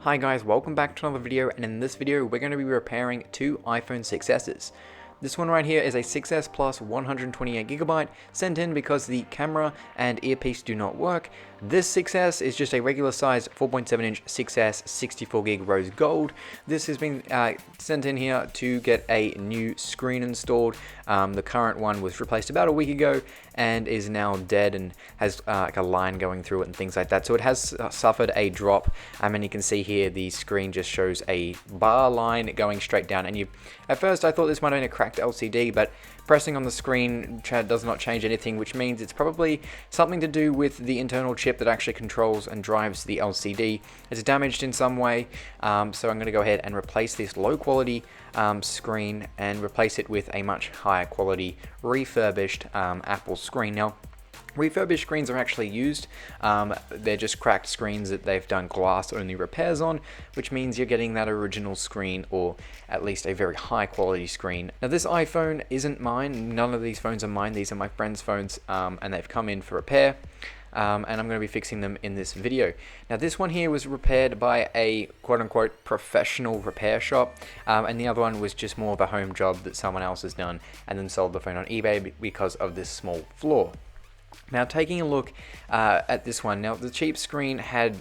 Hi guys, welcome back to another video, and in this video we're going to be repairing two iPhone 6Ss. This one right here is a 6S Plus 128GB, sent in because the camera and earpiece do not work. This 6S is just a regular size 4.7-inch 6S 64GB rose gold. This has been sent in here to get a new screen installed. The current one was replaced about a week ago and is now dead and has like a line going through it and things like that. So it has suffered a drop, and you can see here the screen just shows a bar line going straight down. And at first I thought this might have been a cracked LCD, but pressing on the screen does not change anything, which means it's probably something to do with the internal chip that actually controls and drives the LCD. It's damaged in some way, so I'm going to go ahead and replace this low quality screen and replace it with a much higher quality refurbished Apple screen. Now, refurbished screens are actually used. They're just cracked screens that they've done glass only repairs on, which means you're getting that original screen, or at least a very high quality screen. Now, this iPhone isn't mine. None of these phones are mine. These are my friend's phones, and they've come in for repair. And I'm going to be fixing them in this video. Now, this one here was repaired by a quote-unquote professional repair shop, and the other one was just more of a home job that someone else has done and then sold the phone on eBay because of this small flaw. Now, taking a look at this one, now the cheap screen had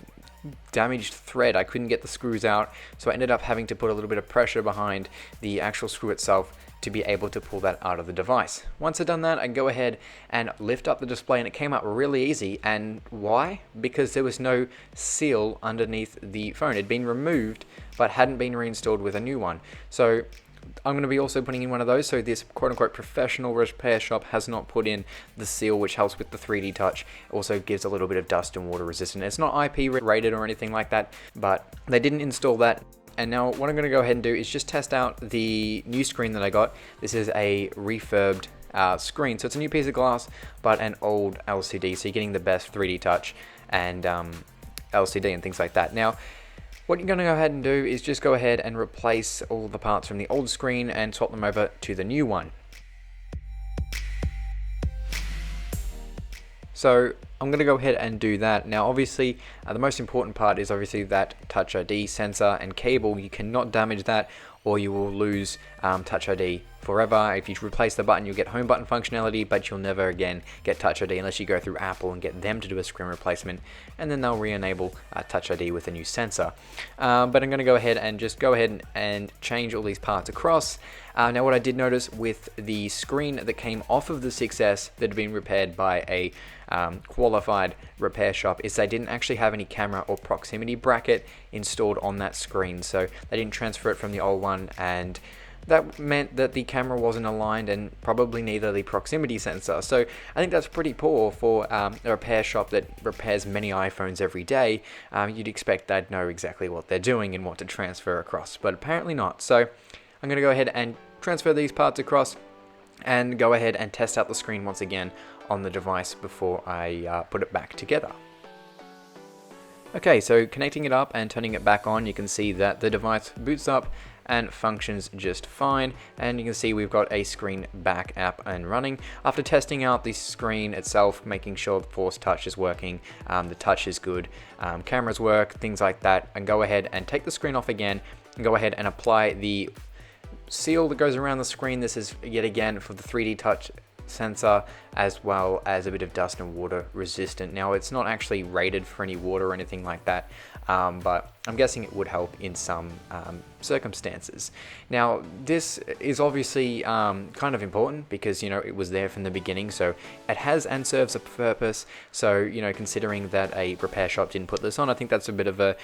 damaged thread. I couldn't get the screws out, so I ended up having to put a little bit of pressure behind the actual screw itself to be able to pull that out of the device. Once I'd done that, I go ahead and lift up the display, and it came out really easy. And why? Because there was no seal underneath the phone. It had been removed but hadn't been reinstalled with a new one. So I'm going to be also putting in one of those, so this quote-unquote professional repair shop has not put in the seal, which helps with the 3D touch. It also gives a little bit of dust and water resistant. It's not IP rated or anything like that, but they didn't install that. And now what I'm going to go ahead and do is just test out the new screen that I got. This is a refurbed screen, so it's a new piece of glass, but an old LCD, so you're getting the best 3D touch and LCD and things like that. Now, what you're going to go ahead and do is just go ahead and replace all the parts from the old screen and swap them over to the new one. So I'm going to go ahead and do that. Now, obviously, the most important part is obviously that Touch ID sensor and cable. You cannot damage that, or you will lose Touch ID forever. If you replace the button, you'll get home button functionality, but you'll never again get Touch ID unless you go through Apple and get them to do a screen replacement, and then they'll re-enable Touch ID with a new sensor. But I'm going to go ahead and change all these parts across. Now, what I did notice with the screen that came off of the 6S that had been repaired by a qualified repair shop is they didn't actually have any camera or proximity bracket installed on that screen, so they didn't transfer it from the old one, and that meant that the camera wasn't aligned and probably neither the proximity sensor. So I think that's pretty poor for a repair shop that repairs many iPhones every day. You'd expect they'd know exactly what they're doing and what to transfer across, but apparently not. So I'm going to go ahead and transfer these parts across and go ahead and test out the screen once again on the device before I put it back together. Okay, so connecting it up and turning it back on, you can see that the device boots up and functions just fine, and you can see we've got a screen back app and running. After testing out the screen itself, making sure the Force Touch is working, the touch is good, cameras work, things like that, and go ahead and take the screen off again and go ahead and apply the seal that goes around the screen. This is yet again for the 3D touch sensor, as well as a bit of dust and water resistant. Now, it's not actually rated for any water or anything like that, but I'm guessing it would help in some circumstances. Now, this is obviously kind of important because, you know, it was there from the beginning, so it has and serves a purpose. So, you know, considering that a repair shop didn't put this on, I think that's a bit of a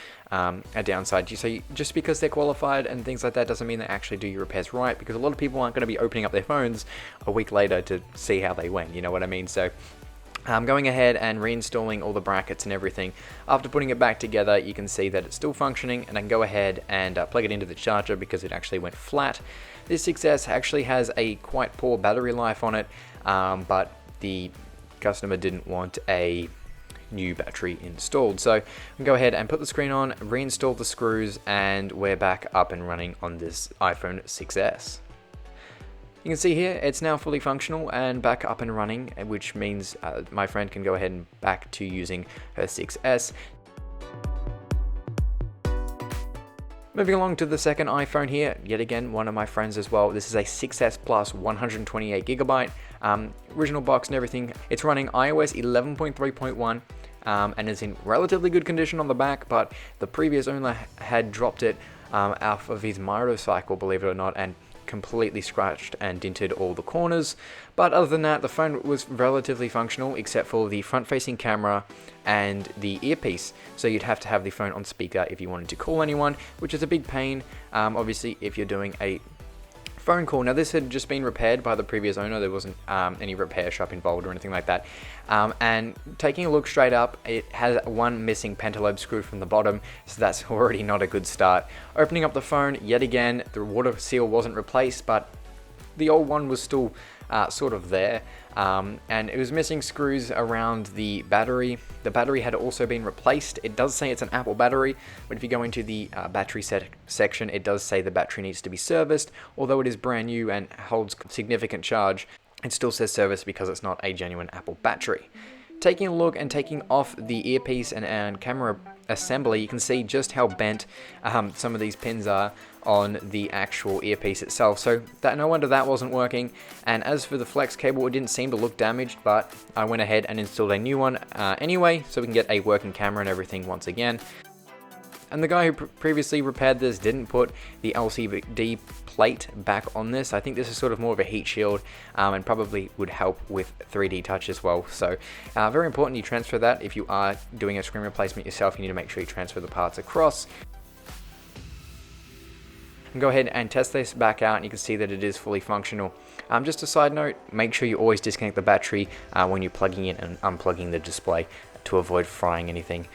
downside. So just because they're qualified and things like that doesn't mean they actually do your repairs right, because a lot of people aren't going to be opening up their phones a week later to see how they went, you know what I mean? So I'm going ahead and reinstalling all the brackets and everything. After putting it back together, you can see that it's still functioning, and I can go ahead and plug it into the charger because it actually went flat. This 6S actually has a quite poor battery life on it, but the customer didn't want a new battery installed. So I'll go ahead and put the screen on, reinstall the screws, and we're back up and running on this iPhone 6S. You can see here it's now fully functional and back up and running, which means my friend can go ahead and back to using her 6S. Moving along to the second iPhone here, yet again, one of my friends as well. This is a 6S Plus 128GB, original box and everything. It's running iOS 11.3.1 and is in relatively good condition on the back, but the previous owner had dropped it off of his motorcycle, believe it or not, and completely scratched and dented all the corners. But other than that, the phone was relatively functional except for the front-facing camera and the earpiece, so you'd have to have the phone on speaker if you wanted to call anyone, which is a big pain, obviously, if you're doing a phone call. Now, this had just been repaired by the previous owner. There wasn't any repair shop involved or anything like that. And taking a look straight up, it has one missing pentalobe screw from the bottom, so that's already not a good start. Opening up the phone, yet again, the water seal wasn't replaced, but the old one was still sort of there, and it was missing screws around the battery. The battery had also been replaced. It does say it's an Apple battery, but if you go into the battery section, it does say the battery needs to be serviced. Although it is brand new and holds significant charge, it still says service because it's not a genuine Apple battery. Taking a look and taking off the earpiece and camera assembly, you can see just how bent some of these pins are on the actual earpiece itself, so no wonder that wasn't working. And as for the flex cable, it didn't seem to look damaged, but I went ahead and installed a new one anyway, so we can get a working camera and everything once again. And the guy who previously repaired this didn't put the LCD plate back on this. I think this is sort of more of a heat shield and probably would help with 3D touch as well. So very important you transfer that. If you are doing a screen replacement yourself, you need to make sure you transfer the parts across. And go ahead and test this back out, and you can see that it is fully functional. Just a side note, make sure you always disconnect the battery when you're plugging in and unplugging the display to avoid frying anything.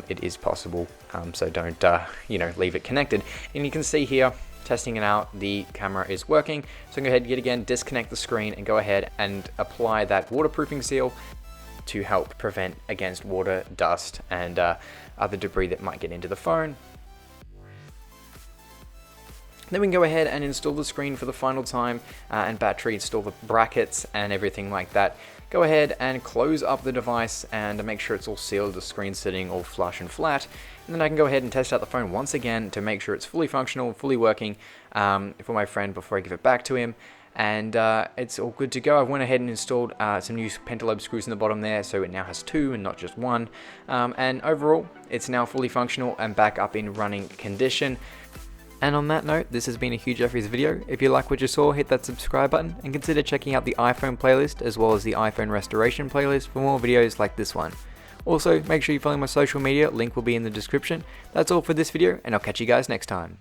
It is possible, so don't leave it connected. And you can see here, testing it out, the camera is working. So go ahead, yet again, disconnect the screen and go ahead and apply that waterproofing seal to help prevent against water, dust, and other debris that might get into the phone. Then we can go ahead and install the screen for the final time and battery, install the brackets and everything like that. Go ahead and close up the device and make sure it's all sealed, the screen sitting all flush and flat. And then I can go ahead and test out the phone once again to make sure it's fully functional, fully working for my friend before I give it back to him. And it's all good to go. I went ahead and installed some new pentalobe screws in the bottom there, so it now has 2 and not just 1. And overall, it's now fully functional and back up in running condition. And on that note, this has been a Hugh Jeffries video. If you like what you saw, hit that subscribe button and consider checking out the iPhone playlist as well as the iPhone restoration playlist for more videos like this one. Also, make sure you follow my social media, link will be in the description. That's all for this video, and I'll catch you guys next time.